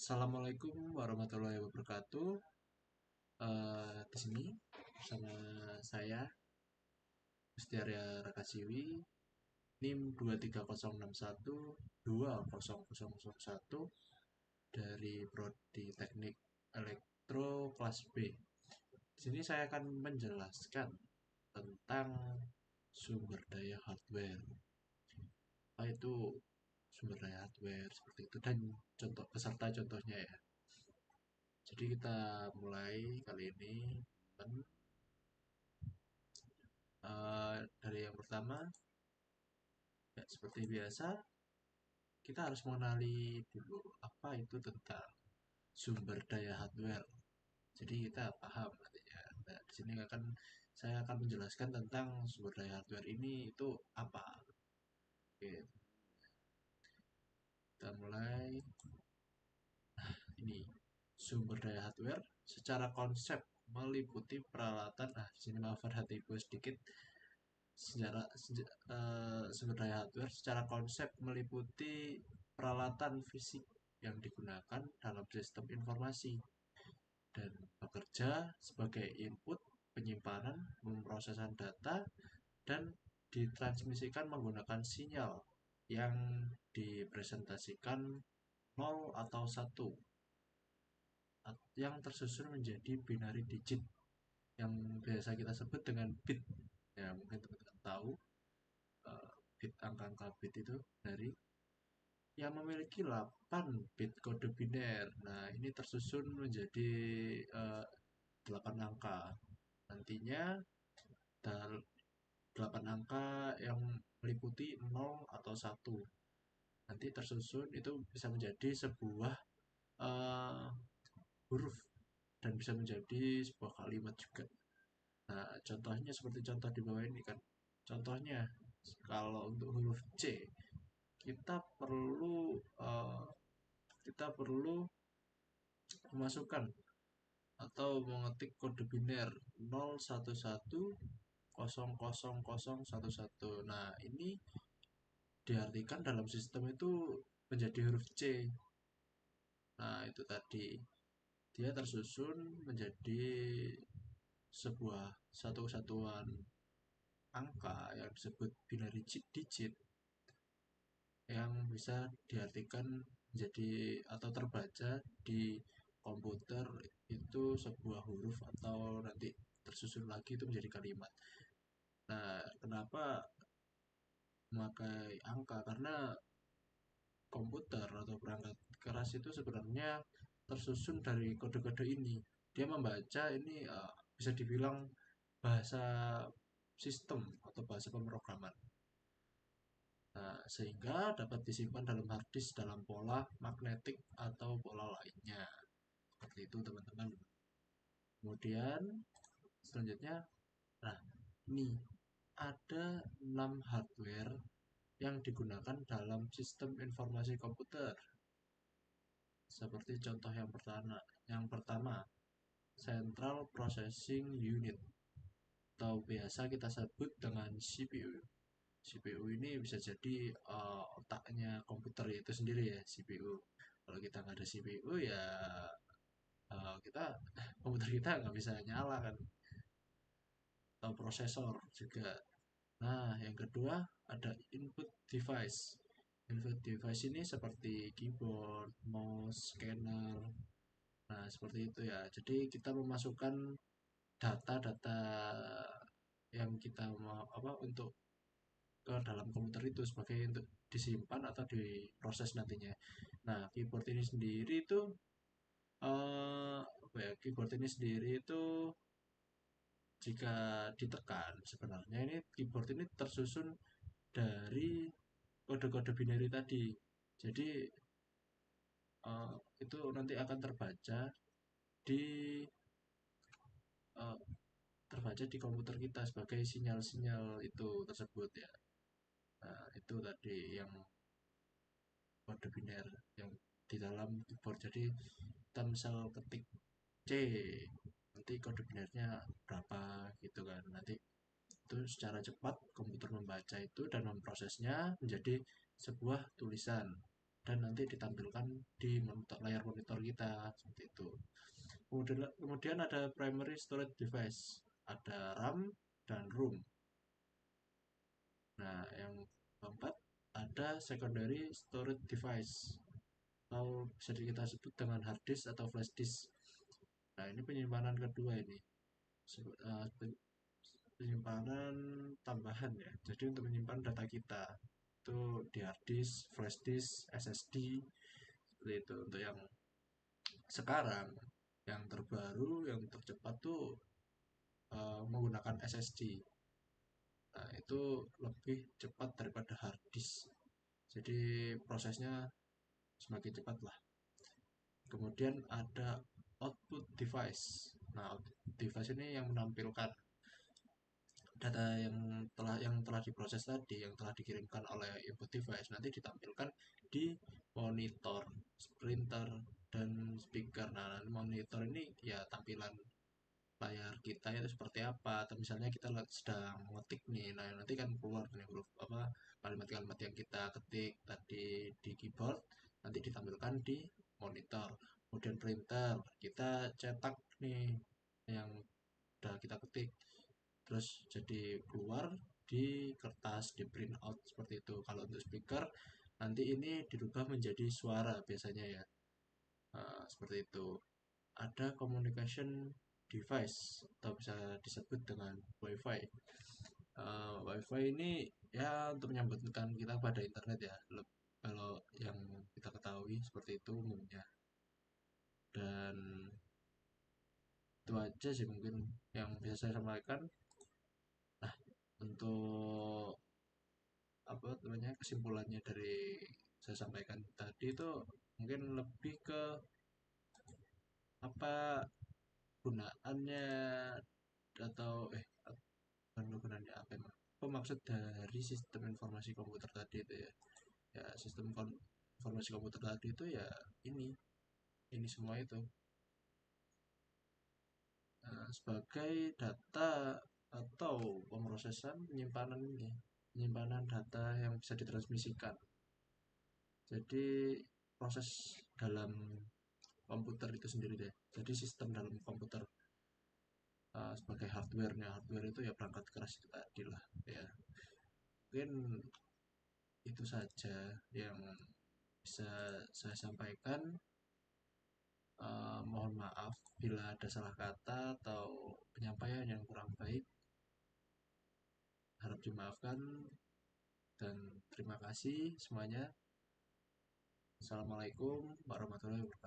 Assalamualaikum warahmatullahi wabarakatuh. Di sini bersama saya Mustiarya Rakasiwi, NIM 23061 dari Prodi Teknik Elektro kelas B. Di sini saya akan menjelaskan tentang sumber daya hardware. Apa itu sumber daya hardware seperti itu dan contoh beserta contohnya ya. Jadi kita mulai kali ini. Dari yang pertama, ya, seperti biasa, kita harus mengenali dulu apa itu tentang sumber daya hardware. Jadi kita paham nantinya. Nah, di sini saya akan menjelaskan tentang sumber daya hardware ini itu apa. Oke, kita mulai. Ini sumber daya hardware secara konsep meliputi peralatan. Nah, di sini maaf hatiku sedikit. Sumber daya hardware secara konsep meliputi peralatan fisik yang digunakan dalam sistem informasi dan bekerja sebagai input, penyimpanan, pemrosesan data, dan ditransmisikan menggunakan sinyal yang dipresentasikan 0 atau 1 yang tersusun menjadi binary digit yang biasa kita sebut dengan bit. Ya, mungkin teman-teman tahu bit, angka-angka bit itu dari yang memiliki 8 bit kode biner. Nah, ini tersusun menjadi 8 angka. Nantinya 8 angka yang meliputi 0 atau 1. Nanti tersusun itu bisa menjadi sebuah uh, huruf dan bisa menjadi sebuah kalimat juga. Nah, contohnya seperti contoh di bawah ini kan. Contohnya, kalau untuk huruf C, kita perlu uh, kita perlu memasukkan atau mengetik kode biner 01100011. Nah, ini diartikan dalam sistem itu menjadi huruf C. Nah, itu tadi. Dia tersusun menjadi sebuah satu satuan angka yang disebut binary digit yang bisa diartikan menjadi atau terbaca di komputer itu sebuah huruf atau nanti tersusun lagi itu menjadi kalimat. Nah, kenapa memakai angka? Karena komputer atau perangkat keras itu sebenarnya tersusun dari kode-kode ini. Dia membaca ini bisa dibilang bahasa sistem atau bahasa pemrograman. Nah, sehingga dapat disimpan dalam hard disk dalam pola magnetik atau pola lainnya. Seperti itu, teman-teman. Kemudian, selanjutnya, nah, ini ada 6 hardware yang digunakan dalam sistem informasi komputer. Seperti contoh yang pertama, Central Processing Unit, atau biasa kita sebut dengan CPU. CPU ini bisa jadi otaknya komputer itu sendiri ya, CPU. Kalau kita nggak ada CPU ya kita komputer kita nggak bisa nyala kan, atau prosesor juga. Nah, yang kedua ada input device. Input device ini seperti keyboard, mouse, scanner. Nah, seperti itu ya. Jadi kita memasukkan data-data yang kita mau apa untuk ke dalam komputer itu sebagai untuk disimpan atau diproses nantinya. Nah, keyboard ini sendiri itu jika ditekan sebenarnya ini keyboard ini tersusun dari kode-kode binary tadi. Jadi itu nanti akan di eh, terbaca di komputer kita sebagai sinyal-sinyal itu tersebut ya. Nah, itu tadi yang kode biner yang di dalam keyboard. Jadi kita misal ketik C, nanti kode binernya berapa gitu kan. Nanti itu secara cepat komputer membaca itu dan memprosesnya menjadi sebuah tulisan. dan nanti ditampilkan di layar monitor kita seperti itu. Kemudian ada primary storage device, ada RAM dan ROM. Nah, yang keempat ada secondary storage device atau bisa kita sebut dengan hard disk atau flash disk. Nah, ini penyimpanan kedua ini. Penyimpanan tambahan ya. Jadi untuk menyimpan data kita itu di hard disk, flash disk, SSD seperti itu. Untuk yang sekarang yang terbaru, yang tercepat tuh menggunakan SSD. Nah, itu lebih cepat daripada hard disk. Jadi prosesnya semakin cepat lah. Kemudian ada output device. Nah, output device ini yang menampilkan data yang telah diproses tadi, yang telah dikirimkan oleh input device nanti ditampilkan di monitor, printer, dan speaker. Nah, monitor ini ya tampilan layar kita itu seperti apa, atau misalnya kita sedang mengetik nih, nah nanti kan keluar nih huruf apa, kalimat-kalimat yang kita ketik tadi di keyboard nanti ditampilkan di monitor. Kemudian printer, kita cetak nih yang udah kita ketik, terus jadi keluar di kertas, di print out seperti itu. Kalau untuk speaker nanti ini dirubah menjadi suara biasanya ya. Nah, seperti itu. Ada communication device atau bisa disebut dengan WiFi. WiFi ini ya untuk menyambungkan kita pada internet ya. Kalau yang kita ketahui seperti itu umumnya. Dan itu aja sih mungkin yang bisa saya sampaikan. Nah, untuk apa namanya kesimpulannya dari saya sampaikan tadi itu mungkin lebih ke apa gunaannya atau bukan gunanya apa emang apa maksud dari sistem informasi komputer tadi itu ya, ya sistem informasi komputer tadi itu ya ini ini semua itu. Nah, sebagai data atau pemrosesan penyimpanan data yang bisa ditransmisikan. Jadi proses dalam komputer itu sendiri deh. Jadi sistem dalam komputer sebagai hardware itu ya perangkat keras itu tadi lah ya. Mungkin itu saja yang bisa saya sampaikan. Mohon maaf bila ada salah kata atau penyampaian yang kurang baik. Harap dimaafkan dan terima kasih semuanya. Assalamualaikum warahmatullahi wabarakatuh.